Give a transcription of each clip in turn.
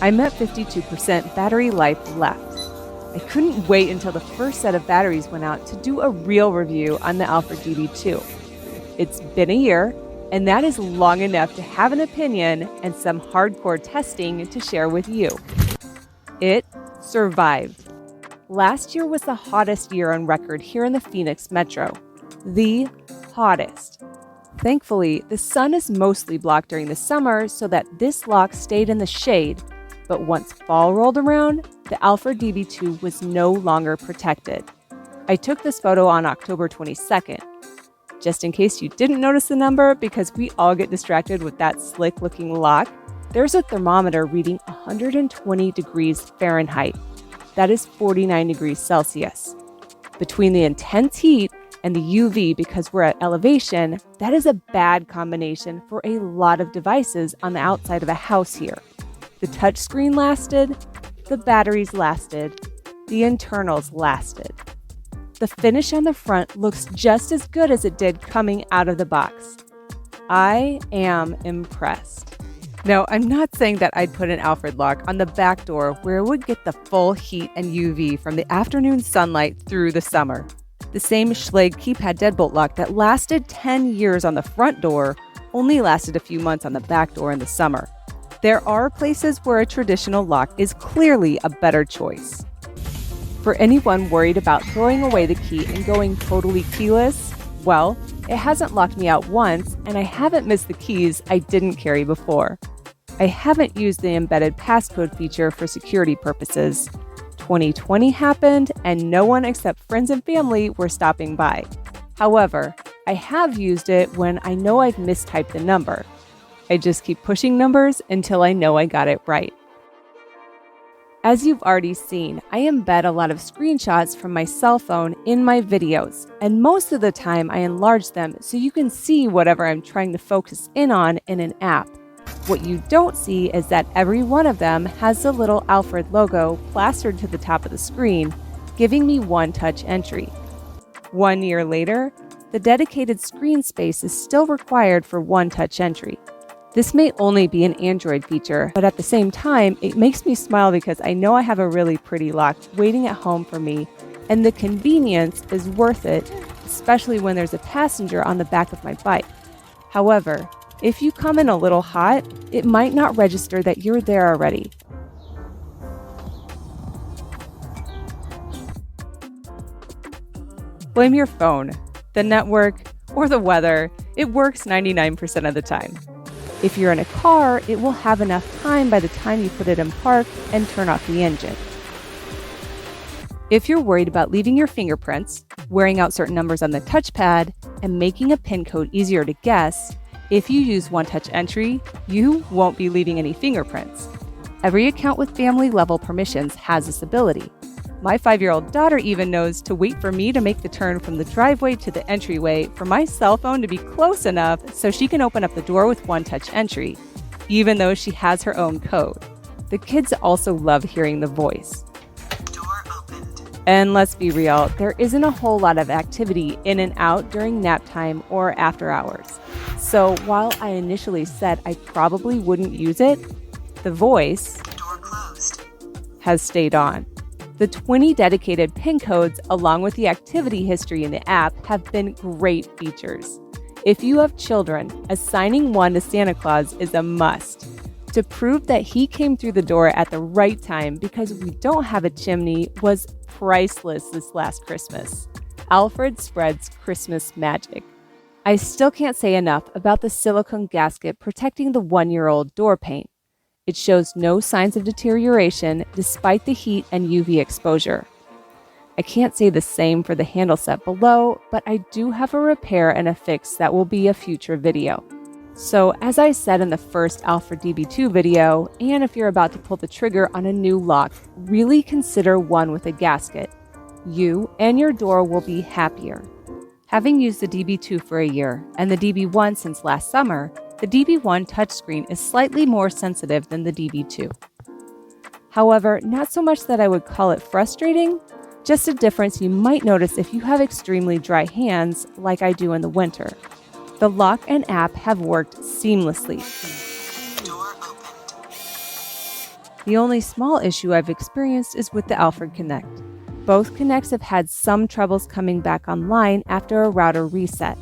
I'm at 52% battery life left. I couldn't wait until the first set of batteries went out to do a real review on the Alfred DB2. It's been a year, and that is long enough to have an opinion and some hardcore testing to share with you. It survived. Last year was the hottest year on record here in the Phoenix metro. The hottest. Thankfully, the sun is mostly blocked during the summer so that this lock stayed in the shade, but once fall rolled around, the Alfred DB2 was no longer protected. I took this photo on October 22nd. Just in case you didn't notice the number, because we all get distracted with that slick-looking lock, there's a thermometer reading 120 degrees Fahrenheit. That is 49 degrees Celsius. Between the intense heat and the UV, because we're at elevation, that is a bad combination for a lot of devices on the outside of a house here. The touchscreen lasted, the batteries lasted, the internals lasted. The finish on the front looks just as good as it did coming out of the box. I am impressed. No, I'm not saying that I'd put an Alfred lock on the back door where it would get the full heat and UV from the afternoon sunlight through the summer. The same Schlage keypad deadbolt lock that lasted 10 years on the front door only lasted a few months on the back door in the summer. There are places where a traditional lock is clearly a better choice. For anyone worried about throwing away the key and going totally keyless, well, it hasn't locked me out once, and I haven't missed the keys I didn't carry before. I haven't used the embedded passcode feature for security purposes. 2020 happened, and no one except friends and family were stopping by. However, I have used it when I know I've mistyped the number. I just keep pushing numbers until I know I got it right. As you've already seen, I embed a lot of screenshots from my cell phone in my videos, and most of the time I enlarge them so you can see whatever I'm trying to focus in on in an app. What you don't see is that every one of them has the little Alfred logo plastered to the top of the screen, giving me one-touch entry. 1 year later, the dedicated screen space is still required for one-touch entry. This may only be an Android feature, but at the same time, it makes me smile because I know I have a really pretty lock waiting at home for me, and the convenience is worth it, especially when there's a passenger on the back of my bike. However, if you come in a little hot, it might not register that you're there already. Blame your phone, the network, or the weather. It works 99% of the time. If you're in a car, it will have enough time by the time you put it in park and turn off the engine. If you're worried about leaving your fingerprints, wearing out certain numbers on the touchpad, and making a PIN code easier to guess, if you use one-touch entry, you won't be leaving any fingerprints. Every account with family-level permissions has this ability. My 5-year-old daughter even knows to wait for me to make the turn from the driveway to the entryway for my cell phone to be close enough so she can open up the door with one-touch entry, even though she has her own code. The kids also love hearing the voice. Door opened. And let's be real, there isn't a whole lot of activity in and out during nap time or after hours. So while I initially said I probably wouldn't use it, the voice Door closed. has stayed on. The 20 dedicated PIN codes, along with the activity history in the app, have been great features. If you have children, assigning one to Santa Claus is a must. To prove that he came through the door at the right time because we don't have a chimney was priceless this last Christmas. Alfred spreads Christmas magic. I still can't say enough about the silicone gasket protecting the 1-year-old door pane. It shows no signs of deterioration despite the heat and UV exposure. I can't say the same for the handle set below, but I do have a repair and a fix that will be a future video. So as I said in the first Alfred DB2 video, and if you're about to pull the trigger on a new lock, really consider one with a gasket. You and your door will be happier. Having used the DB2 for a year and the DB1 since last summer, the DB1 touchscreen is slightly more sensitive than the DB2. However, not so much that I would call it frustrating, just a difference you might notice if you have extremely dry hands like I do in the winter. The lock and app have worked seamlessly. Door opened. The only small issue I've experienced is with the Alfred Connect. Both Connects have had some troubles coming back online after a router reset.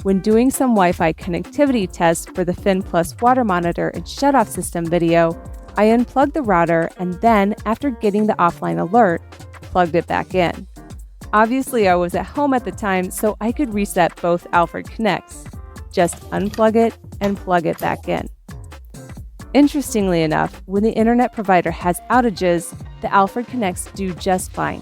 When doing some Wi-Fi connectivity tests for the Fin Plus water monitor and shutoff system video, I unplugged the router and then, after getting the offline alert, plugged it back in. Obviously, I was at home at the time, so I could reset both Alfred Connects. Just unplug it and plug it back in. Interestingly enough, when the internet provider has outages, the Alfred Connects do just fine.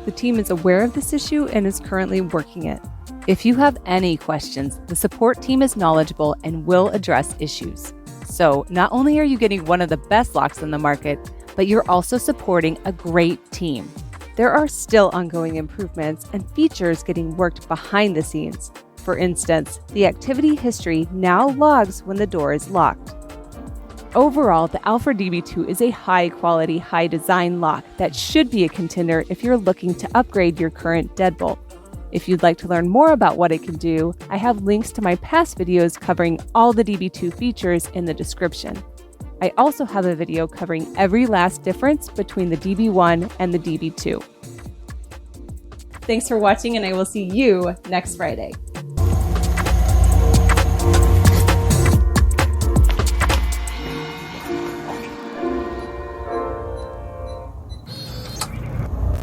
The team is aware of this issue and is currently working it. If you have any questions, the support team is knowledgeable and will address issues. So not only are you getting one of the best locks in the market, but you're also supporting a great team. There are still ongoing improvements and features getting worked behind the scenes. For instance, the activity history now logs when the door is locked. Overall, the Alfred DB2 is a high-quality, high-design lock that should be a contender if you're looking to upgrade your current deadbolt. If you'd like to learn more about what it can do, I have links to my past videos covering all the DB2 features in the description. I also have a video covering every last difference between the DB1 and the DB2. Thanks for watching, and I will see you next Friday.